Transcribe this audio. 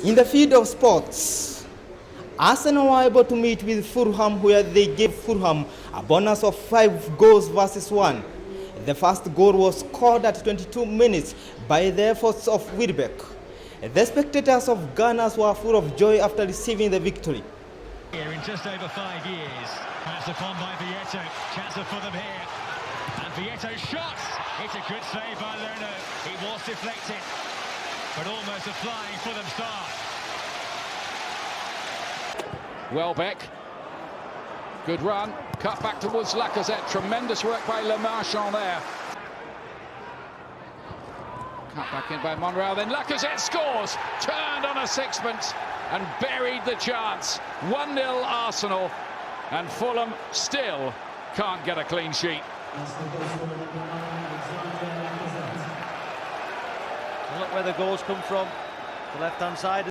In the field of sports, Arsenal were able to meet with Fulham, where they gave Fulham a bonus of 5 goals versus 1. The first goal was scored at 22 minutes by the efforts of Wilbeck. The spectators of Gunners were full of joy after receiving the victory. Here in just over 5 years, passed upon by Vieto, chance for them here, and Vieto shot. It's a good save by Lerner. It was deflected, but almost a flying Fulham start. Welbeck, good run, cut back towards Lacazette, tremendous work by Le Marchand there. Cut back in by Monreal, then Lacazette scores, turned on a sixpence and buried the chance. 1-0 Arsenal, and Fulham still can't get a clean sheet. Look where the goals come from, the left-hand side.